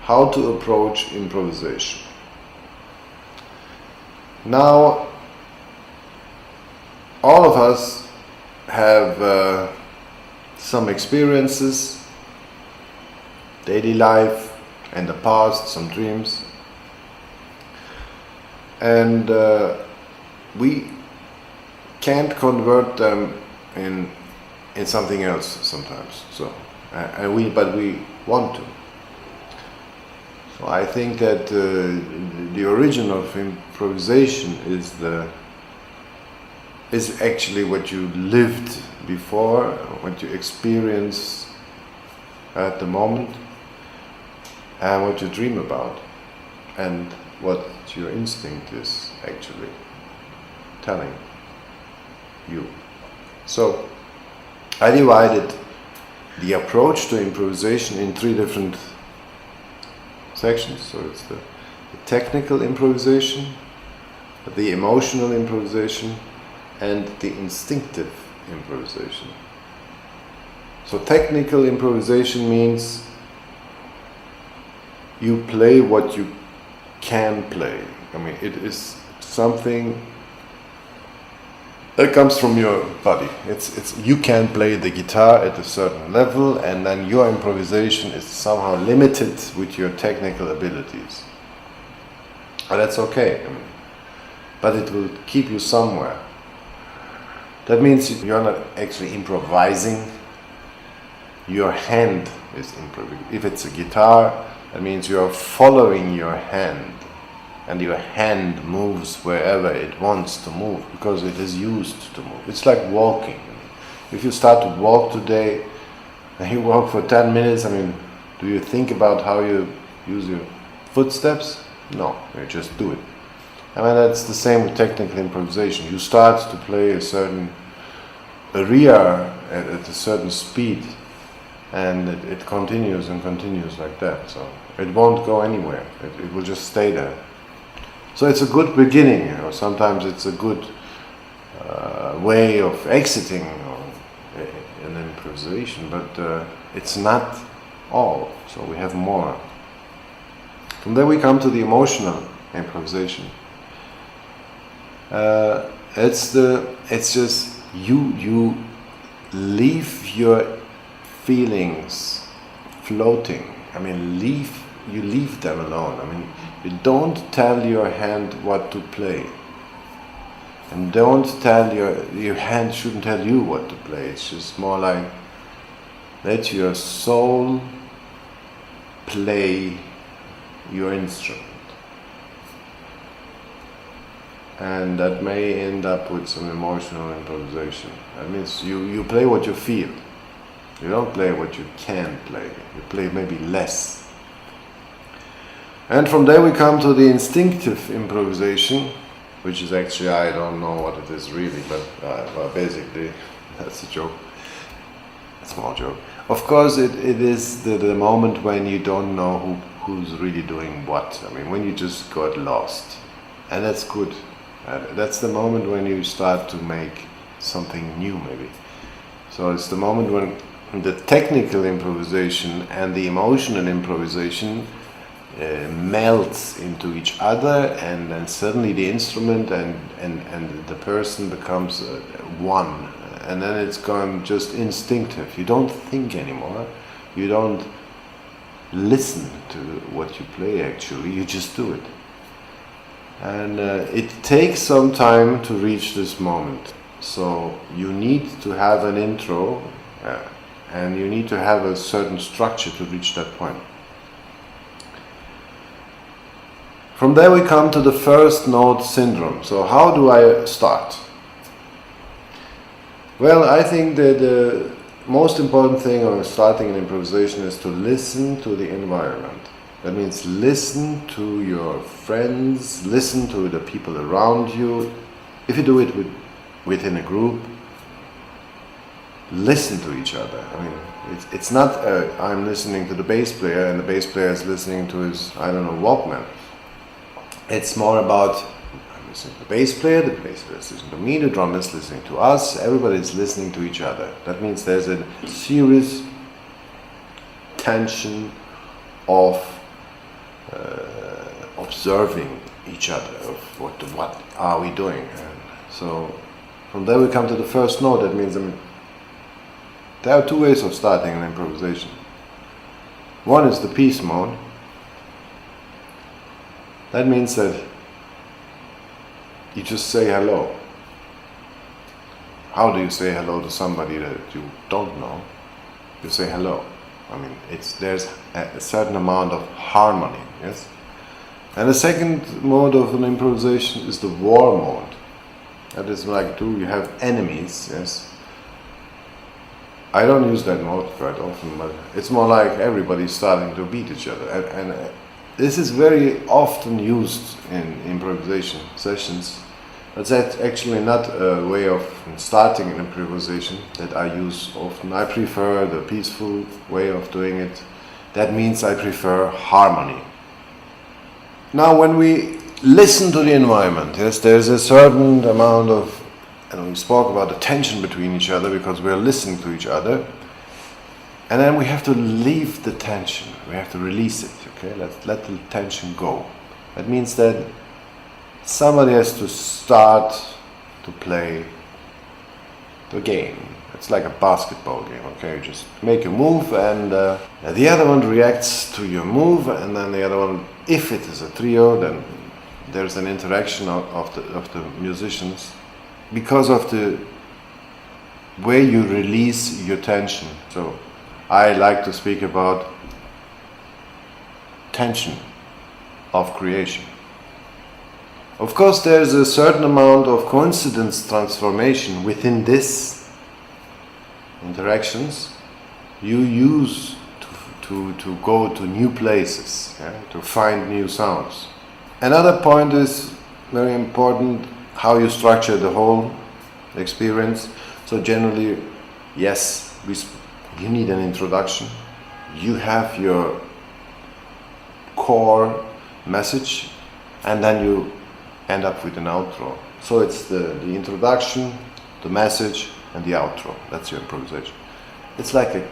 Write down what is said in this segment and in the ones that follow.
how to approach improvisation. Now, all of us have some experiences, daily life, in the past, some dreams, and we can't convert them in something else sometimes. So, but we want to. So I think that the origin of improvisation is actually what you lived before, what you experience at the moment, and what you dream about, and what your instinct is actually telling you. So I divided the approach to improvisation in 3 different sections. So it's the technical improvisation, the emotional improvisation, and the instinctive improvisation. So technical improvisation means you play what you can play. I mean, it is something that comes from your body. It's you can play the guitar at a certain level, and then your improvisation is somehow limited with your technical abilities. And that's okay. I mean, but it will keep you somewhere. That means you're not actually improvising. Your hand is improvising. If it's a guitar, that means you're following your hand, and your hand moves wherever it wants to move because it is used to move. It's like walking. If you start to walk today and you walk for 10 minutes, I mean, do you think about how you use your footsteps? No, you just do it. I mean, that's the same with technical improvisation. You start to play a certain aria at a certain speed, and it continues and continues like that. So it won't go anywhere. It will just stay there. So it's a good beginning, or sometimes it's a good way of exiting an improvisation, but it's not all. So we have more. From there we come to the emotional improvisation. It's just you leave your feelings floating. I mean, you leave them alone. I mean, you don't tell your hand what to play, and don't tell your hand shouldn't tell you what to play. It's just more like let your soul play your instrument, and that may end up with some emotional improvisation. That means you play what you feel. You don't play what you can play. You play maybe less. And from there we come to the instinctive improvisation, which is actually, I don't know what it is really, but well, basically that's a joke, a small joke. Of course it is the moment when you don't know who's really doing what. I mean, when you just got lost, and that's good. That's the moment when you start to make something new maybe. So it's the moment when the technical improvisation and the emotional improvisation melts into each other, and then suddenly the instrument and the person becomes one, and then it's gone just instinctive. You don't think anymore, you don't listen to what you play actually, you just do it. And it takes some time to reach this moment, so you need to have an intro and you need to have a certain structure to reach that point. From there we come to the first note syndrome. So how do I start? Well, I think that the most important thing on starting an improvisation is to listen to the environment. That means listen to your friends, listen to the people around you. If you do it within a group, listen to each other. I mean, it's not I'm listening to the bass player and the bass player is listening to his, I don't know, Walkman. It's more about I'm listening to the bass player is listening to me, the drummer is listening to us, everybody is listening to each other. That means there's a serious tension of observing each other of what are we doing. And so from there we come to the first note. That means, there are two ways of starting an improvisation. One is the peace mode. That means that you just say hello. How do you say hello to somebody that you don't know? You say hello. There's a certain amount of harmony, yes? And the second mode of an improvisation is the war mode. That is like, do you have enemies, yes? I don't use that mode quite often, but it's more like everybody's starting to beat each other. And this is very often used in improvisation sessions. But that's actually not a way of starting an improvisation that I use often. I prefer the peaceful way of doing it. That means I prefer harmony. Now when we listen to the environment, yes, there's a certain amount of, and we spoke about the tension between each other because we're listening to each other. And then we have to leave the tension. We have to release it, okay? Let the tension go. That means that somebody has to start to play the game. It's like a basketball game, okay? You just make a move and the other one reacts to your move, and then the other one, if it is a trio, then there's an interaction of the musicians because of the way you release your tension. So I like to speak about tension of creation. Of course, there's a certain amount of coincidence transformation within this interactions you use to go to new places, yeah, to find new sounds. Another point is very important, how you structure the whole experience. So generally, yes, you need an introduction. You have your core message, and then you end up with an outro. So it's the introduction, the message, and the outro. That's your improvisation. It's like a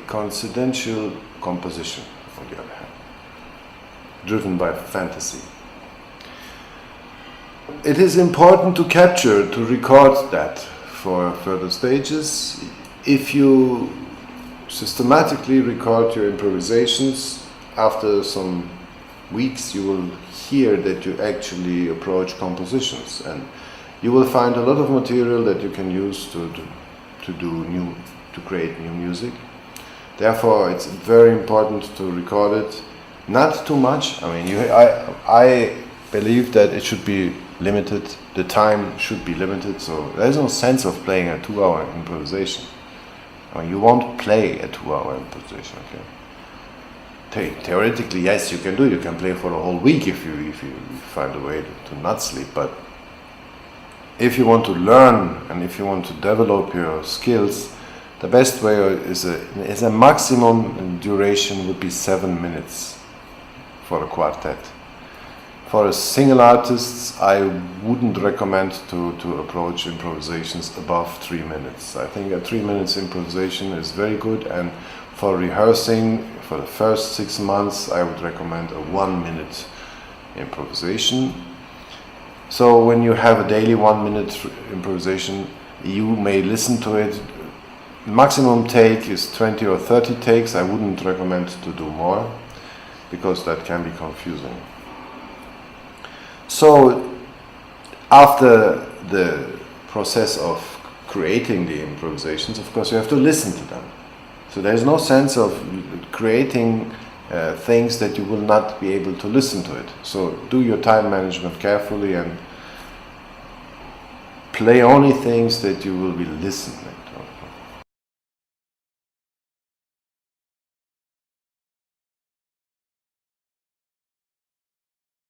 coincidental composition, on the other hand, driven by fantasy. It is important to capture, to record that for further stages. If you systematically record your improvisations, after some weeks you will hear that you actually approach compositions, and you will find a lot of material that you can use to create new music. Therefore, it's very important to record it. Not too much. I believe that it should be limited. The time should be limited. So there's no sense of playing a 2-hour improvisation. You won't play a 2-hour improvisation. Okay. Theoretically, yes, you can do. You can play for a whole week if you find a way to not sleep. But if you want to learn and if you want to develop your skills, the best way is a maximum duration would be 7 minutes for a quartet. For a single artist, I wouldn't recommend to approach improvisations above 3 minutes. I think a 3 minutes improvisation is very good, and for rehearsing for the first 6 months, I would recommend a 1 minute improvisation. So when you have a daily 1 minute improvisation, you may listen to it. Maximum take is 20 or 30 takes. I wouldn't recommend to do more, because that can be confusing. So after the process of creating the improvisations, of course you have to listen to them. So there's no sense of creating things that you will not be able to listen to it. So do your time management carefully and play only things that you will be listening.